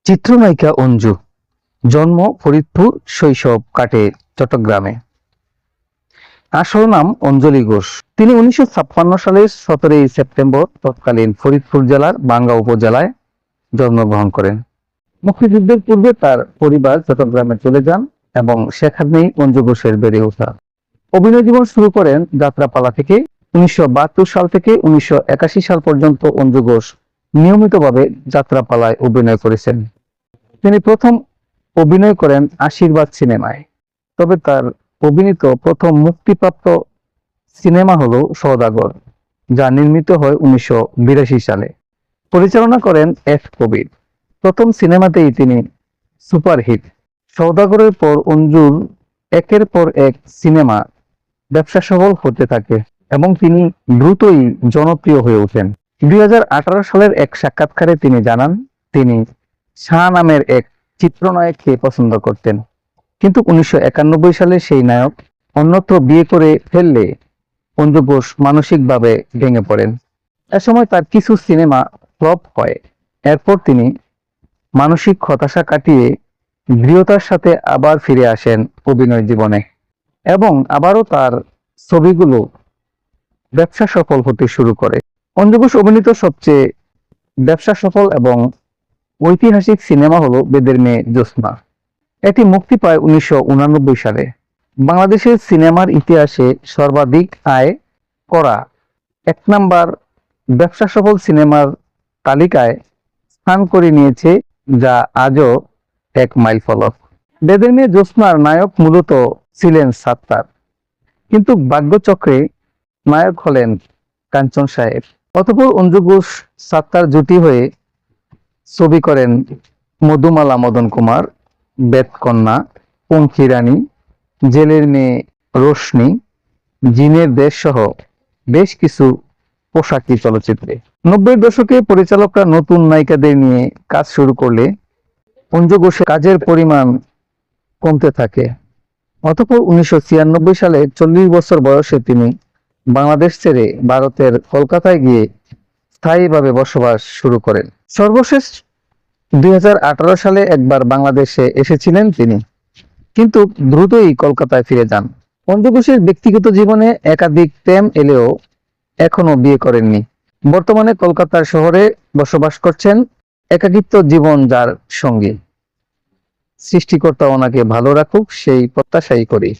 চিত্রনায়িকা অঞ্জু জন্ম ফরিদপুর, শৈশব কাটে চট্টগ্রামে। আসল নাম অঞ্জলি ঘোষ। তিনি 1956 সালের 17 সেপ্টেম্বর তৎকালীন ফরিদপুর জেলার বাঙ্গা উপজেলায় জন্মগ্রহণ করেন। মুক্তিযুদ্ধের পূর্বে তার পরিবার চট্টগ্রামে চলে যান এবং সেখানেই অঞ্জু ঘোষের বেড়ে ওঠা। অভিনয় জীবন শুরু করেন যাত্রাপালা থেকে। 1972 সাল থেকে 1981 সাল পর্যন্ত অঞ্জু ঘোষ নিয়মিতভাবে যাত্রাপালায় অভিনয় করেছেন। তিনি প্রথম অভিনয় করেন আশীর্বাদ সিনেমায়। তবে তার অভিনীত প্রথম মুক্তিপ্রাপ্ত সিনেমা হলো সওদাগর, যা নির্মিত হয় 1982 সালে। পরিচালনা করেন এফ কবির। প্রথম সিনেমাতেই তিনি সুপারহিট। সওদাগরের পর অঞ্জুর একের পর এক সিনেমা ব্যবসা সফল হতে থাকে এবং তিনি দ্রুতই জনপ্রিয় হয়ে ওঠেন। 2018 সালের এক সাক্ষাৎকারে তিনি জানান, তিনি শাহ নামের এক চিত্রনায়ককে পছন্দ করতেন, কিন্তু 1991 সালে সেই নায়ক অন্যত্র বিয়ে করে ফেললে অঞ্জু ঘোষ মানসিকভাবে ভেঙে পড়েন। এ সময় তার কিছু সিনেমা ফ্লপ হয়। এরপর তিনি মানসিক হতাশা কাটিয়ে দৃঢ়তার সাথে আবার ফিরে আসেন অভিনয় জীবনে এবং আবারও তার ছবিগুলো ব্যবসা সফল হতে শুরু করে। অঞ্জু ঘোষ অভিনীত সবচেয়ে ব্যবসা সফল এবং ঐতিহাসিক সিনেমা হলো বেদের মেয়ে জ্যোৎস্না। এটি মুক্তি পায় 1989 সালে। বাংলাদেশের সিনেমার ইতিহাসে সর্বাধিক আয় করা 1 নাম্বার ব্যবসা সফল সিনেমার তালিকায় স্থান করে নিয়েছে, যা আজও এক মাইলফলক। বেদের মেয়ে জ্যোৎস্নার নায়ক মূলত ছিলেন সাত্তার, কিন্তু ভাগ্যচক্রে নায়ক হলেন কাঞ্চন সাহেব। অতঃপর অঞ্জু ঘোষ সাত্তার জুটি হয়ে ছবি করেন মধুমালা মদন কুমার, বেদকন্যা, পঙ্খী রানী, জেলের মেয়ে রোশনি, জিনের দেশ সহ বেশ কিছু পোশাকি চলচ্চিত্রে। 90-এর দশকে পরিচালকরা নতুন নায়িকাদের নিয়ে কাজ শুরু করলে অঞ্জু ঘোষের কাজের পরিমাণ কমতে থাকে। অতঃপর 1996 সালে 40 বছর বয়সে তিনি বাংলাদেশ ছেড়ে ভারতের কলকাতায় গিয়ে স্থায়ীভাবে বসবাস শুরু করেন। সর্বশেষ 2018 সালে একবার বাংলাদেশে এসেছিলেন তিনি, কিন্তু দ্রুতই কলকাতায় ফিরে যান। অঞ্জু ঘোষের ব্যক্তিগত জীবনে একাধিক প্রেম এলেও এখনো বিয়ে করেননি। বর্তমানে কলকাতার শহরে বসবাস করছেন। একাকিত্ব জীবন যার সঙ্গী। সৃষ্টিকর্তা ওনাকে ভালো রাখুক সেই প্রত্যাশাই করি।